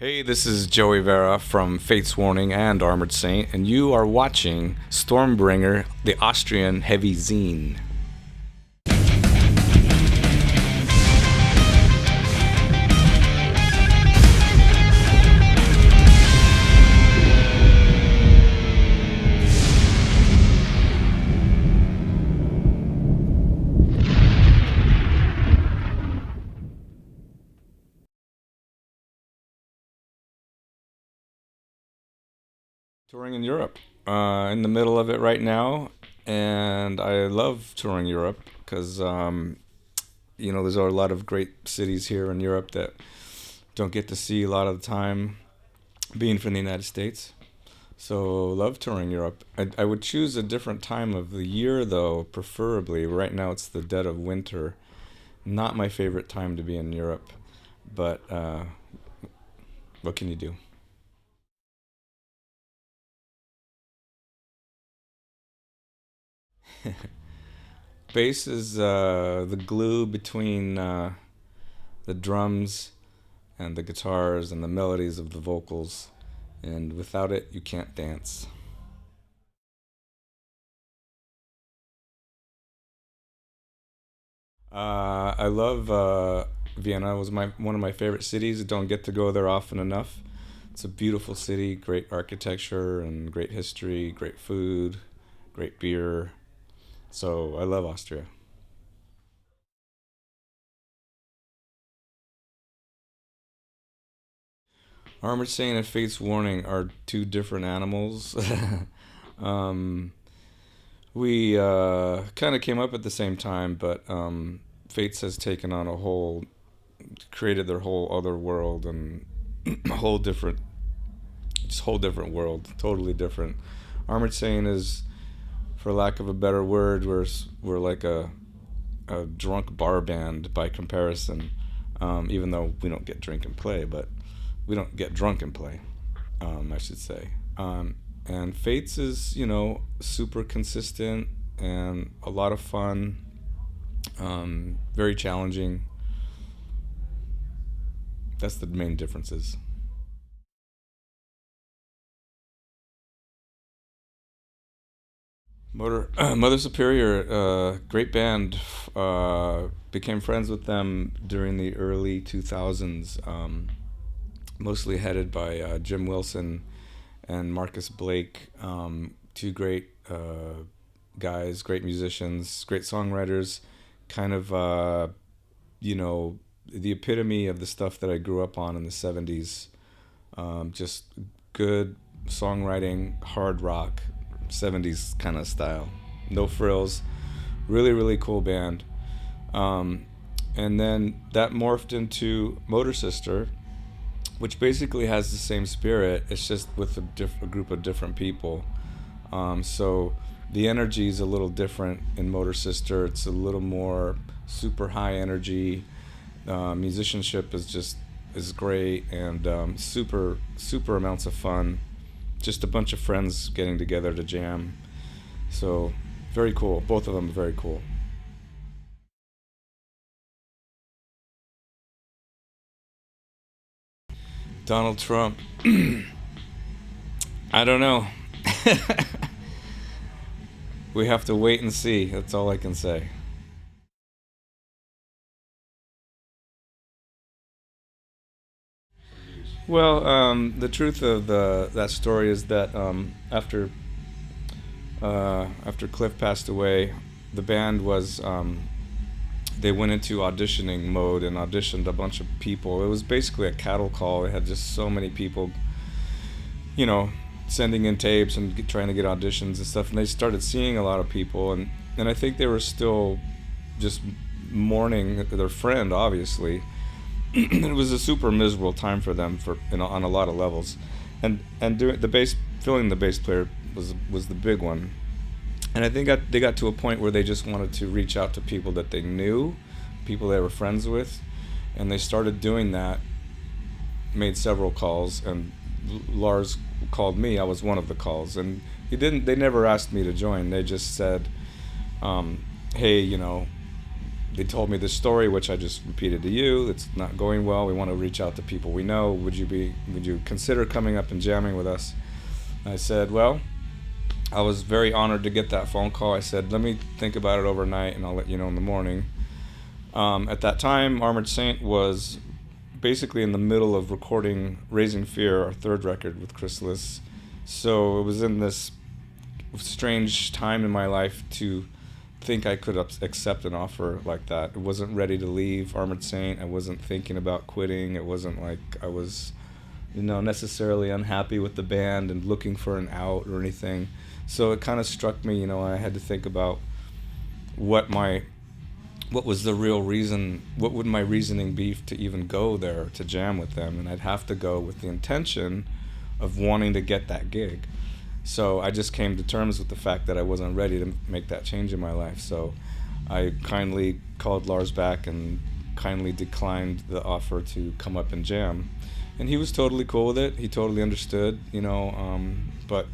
Hey, this is Joey Vera from Fate's Warning and Armored Saint, and you are watching Stormbringer, the Austrian heavy zine. Touring in Europe, in the middle of it right now, and I love touring Europe because there's a lot of great cities here in Europe that don't get to see a lot of the time, being from the United States. So love touring Europe. I would choose a different time of the year though, preferably. Right now it's the dead of winter. Not my favorite time to be in Europe, but what can you do? Bass is the glue between the drums and the guitars and the melodies of the vocals, and without it, you can't dance. I love Vienna. It was one of my favorite cities. I don't get to go there often enough. It's a beautiful city, great architecture and great history, great food, great beer. So I love Austria. Armored Saint and Fate's Warning are two different animals. um, we kind of came up at the same time, but Fates has taken on created their whole other world and a whole different world, totally different. Armored Saint is, for lack of a better word, we're like a drunk bar band by comparison. Even though we don't get drink and play, but we don't get drunk and play, I should say. And Fates is, super consistent and a lot of fun, very challenging. That's the main differences. Mother Superior, great band. Became friends with them during the early 2000s, mostly headed by Jim Wilson and Marcus Blake. Two great guys, great musicians, great songwriters. Kind of, the epitome of the stuff that I grew up on in the 70s. Just good songwriting, hard rock, 70s kind of style. No frills. Really, really cool band. And then that morphed into Motor Sister, which basically has the same spirit. It's just with a group of different people. So the energy is a little different in Motor Sister. It's a little more super high energy. Musicianship is great and super amounts of fun. Just a bunch of friends getting together to jam. So very cool. Both of them are very cool. Donald Trump. I don't know. We have to wait and see. That's all I can say. Well, the truth of that story is that after Cliff passed away, the band was they went into auditioning mode and auditioned a bunch of people. It was basically a cattle call. It had just so many people, you know, sending in tapes and trying to get auditions and stuff. And they started seeing a lot of people, and I think they were still just mourning their friend, obviously. It was a super miserable time for them on a lot of levels, and doing filling the bass player was the big one. And I think they got to a point where they just wanted to reach out to people that they knew, people they were friends with, and they started doing that. Made several calls, and Lars called me. I was one of the calls, and they never asked me to join. They just said, "Hey, they told me this story, which I just repeated to you. It's not going well. We want to reach out to people we know. Would you consider coming up and jamming with us? I said, well, I was very honored to get that phone call. I said, let me think about it overnight, and I'll let you know in the morning. At that time, Armored Saint was basically in the middle of recording Raising Fear, our third record with Chrysalis. So it was in this strange time in my life to think I could accept an offer like that. I wasn't ready to leave Armored Saint. I wasn't thinking about quitting. It wasn't like I was, necessarily unhappy with the band and looking for an out or anything. So it kind of struck me, I had to think about what was the real reason, what would my reasoning be to even go there to jam with them? And I'd have to go with the intention of wanting to get that gig. So I just came to terms with the fact that I wasn't ready to make that change in my life. So I kindly called Lars back and kindly declined the offer to come up and jam. And he was totally cool with it. He totally understood, but,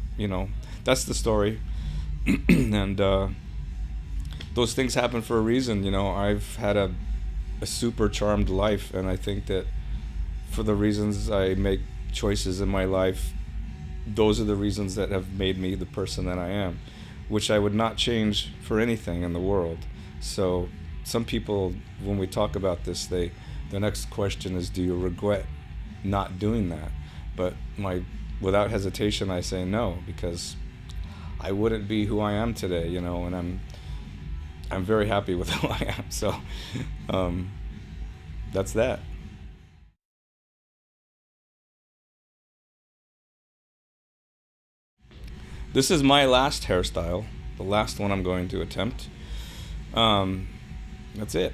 that's the story. And those things happen for a reason. I've had a super charmed life, and I think that for the reasons I make choices in my life, those are the reasons that have made me the person that I am, which I would not change for anything in the world. So some people, when we talk about this, the next question is, do you regret not doing that? But without hesitation, I say no, because I wouldn't be who I am today, and I'm very happy with who I am. So that's that. This is my last hairstyle, the last one I'm going to attempt. That's it.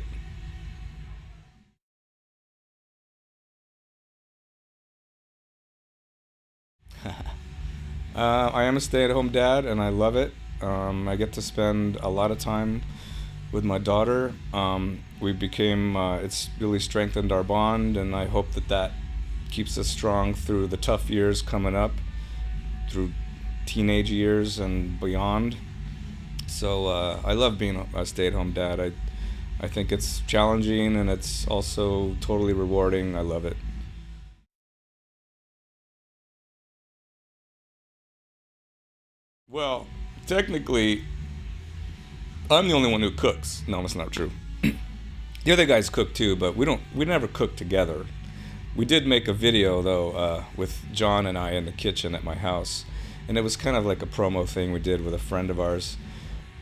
I am a stay-at-home dad, and I love it. I get to spend a lot of time with my daughter. It's really strengthened our bond, and I hope that keeps us strong through the tough years coming up, through teenage years and beyond. So I love being a stay-at-home dad. I think it's challenging, and it's also totally rewarding. I love it. Well, technically, I'm the only one who cooks. No, that's not true. The other guys cook too, but we never cook together. We did make a video though, with John and I in the kitchen at my house, and it was kind of like a promo thing we did with a friend of ours,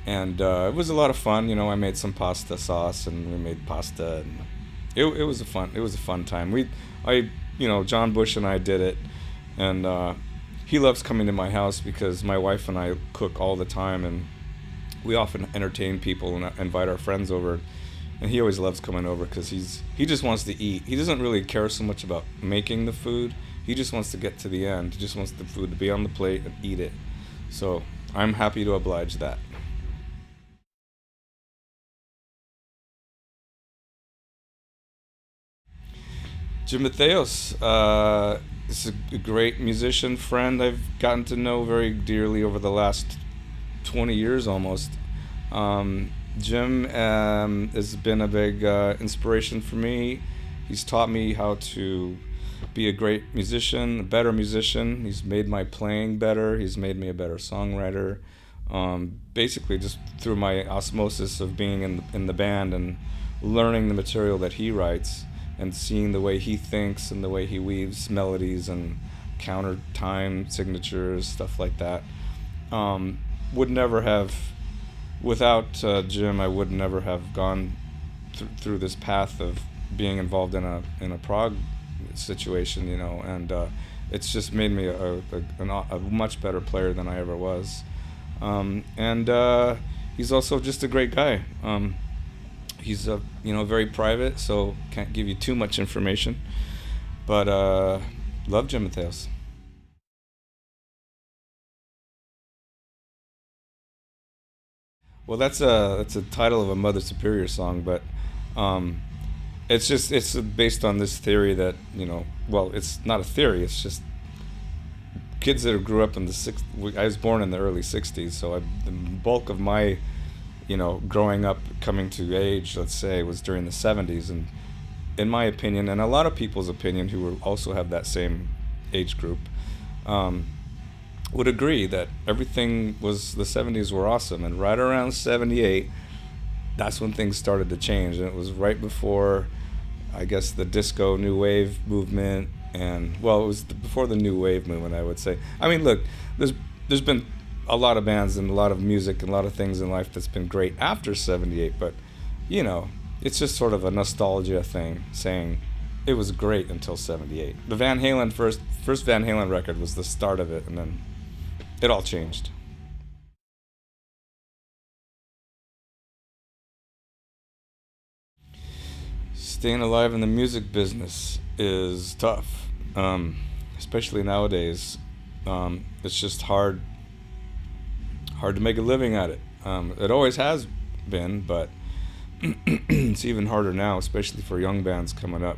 and it was a lot of fun. I made some pasta sauce, and we made pasta, and it was a fun time. John Bush and I did it, and he loves coming to my house because my wife and I cook all the time, and we often entertain people and invite our friends over. And he always loves coming over because he just wants to eat. He doesn't really care so much about making the food. He just wants to get to the end. He just wants the food to be on the plate and eat it. So I'm happy to oblige that. Jim Matheos is a great musician friend I've gotten to know very dearly over the last 20 years almost. Jim has been a big inspiration for me. He's taught me how to be a great musician, a better musician. He's made my playing better. He's made me a better songwriter. Basically, just through my osmosis of being in the band and learning the material that he writes and seeing the way he thinks and the way he weaves melodies and counter time signatures, stuff like that. Would never have, without Jim, I would never have gone through this path of being involved in a prog situation, and it's just made me a much better player than I ever was. And he's also just a great guy. He's very private, so can't give you too much information, but love Jim Matheos. Well, that's a title of a Mother Superior song, but it's based on this theory that well, it's not a theory. It's just kids that grew up in the I was born in the early '60s, so the bulk of my growing up, coming to age, let's say, was during the 70s. And in my opinion, and a lot of people's opinion who also have that same age group, would agree that everything was, the 70s were awesome. And right around 78, that's when things started to change. And it was right before, I guess, the disco new wave movement. And, well, it was before the new wave movement, I would say. I mean, look, there's been a lot of bands and a lot of music and a lot of things in life that's been great after 78, but, it's just sort of a nostalgia thing, saying it was great until 78. The Van Halen first Van Halen record was the start of it, and then it all changed. Staying alive in the music business is tough, especially nowadays. It's just hard to make a living at it. It always has been, but it's even harder now, especially for young bands coming up.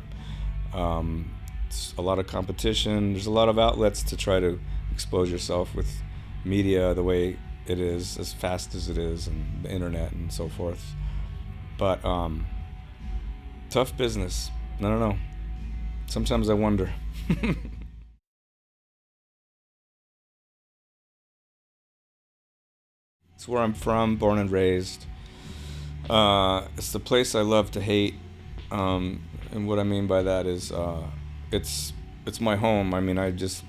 It's a lot of competition. There's a lot of outlets to try to expose yourself with media the way it is, as fast as it is, and the internet and so forth. But tough business. I don't know. Sometimes I wonder. It's where I'm from, born and raised. It's the place I love to hate. And what I mean by that is, it's my home. I mean, it's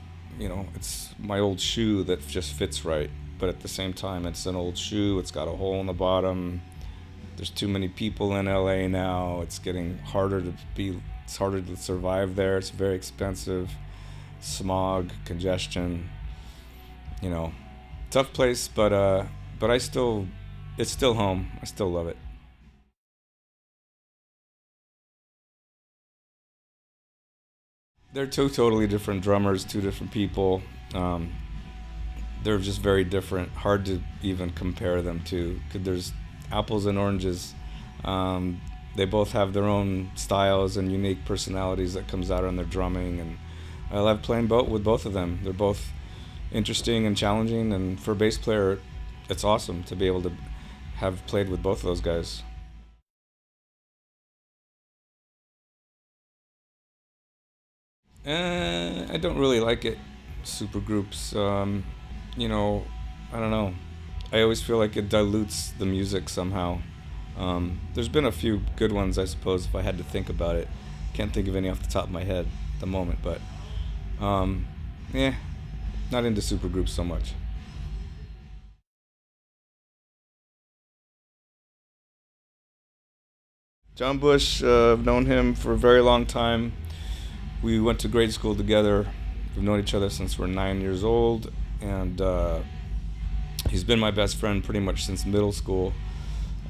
my old shoe that just fits right. But at the same time, it's an old shoe. It's got a hole in the bottom. There's too many people in LA now. It's getting it's harder to survive there. It's very expensive. Smog, congestion, tough place, but it's still home. I still love it. They're two totally different drummers, two different people. They're just very different. Hard to even compare them to. 'Cause there's apples and oranges. They both have their own styles and unique personalities that comes out on their drumming, and I love playing with both of them. They're both interesting and challenging, and for a bass player, it's awesome to be able to have played with both of those guys. I don't really like it. Supergroups, I don't know. I always feel like it dilutes the music somehow. There's been a few good ones, I suppose, if I had to think about it. Can't think of any off the top of my head at the moment, but yeah, not into supergroups so much. John Bush, I've known him for a very long time. We went to grade school together. We've known each other since we're 9 years old, and he's been my best friend pretty much since middle school,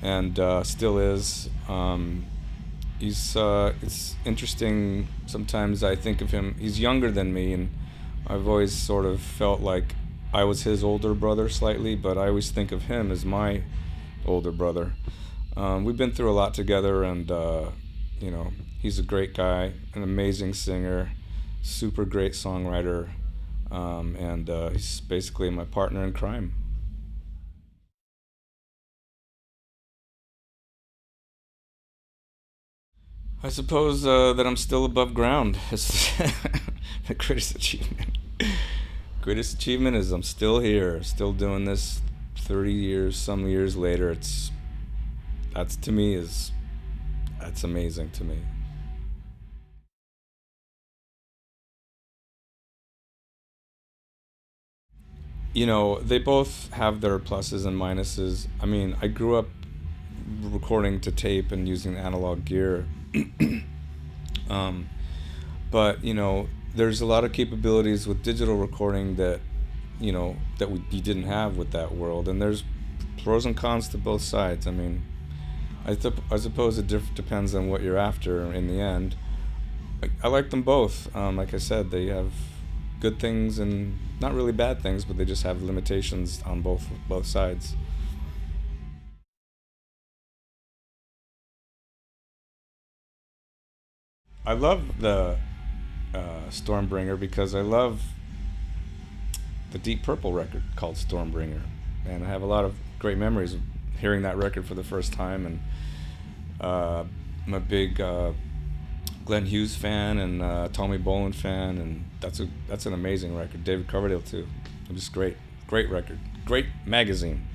and still is. It's interesting. Sometimes I think of him. He's younger than me, and I've always sort of felt like I was his older brother slightly, but I always think of him as my older brother. We've been through a lot together, and he's a great guy, an amazing singer, super great songwriter, and he's basically my partner in crime. I suppose that I'm still above ground. It's the greatest achievement. Greatest achievement is I'm still here, still doing this 30 years, some years later. That's to me that's amazing to me. They both have their pluses and minuses. I mean, I grew up recording to tape and using analog gear. But there's a lot of capabilities with digital recording that you didn't have with that world, and there's pros and cons to both sides. I mean, I suppose it depends on what you're after in the end. I like them both. Like I said, they have good things and not really bad things, but they just have limitations on both sides. I love the Stormbringer because I love the Deep Purple record called Stormbringer, and I have a lot of great memories hearing that record for the first time, and I'm a big Glenn Hughes fan and Tommy Bolin fan, and that's an amazing record. David Coverdale too. It was great record, great magazine.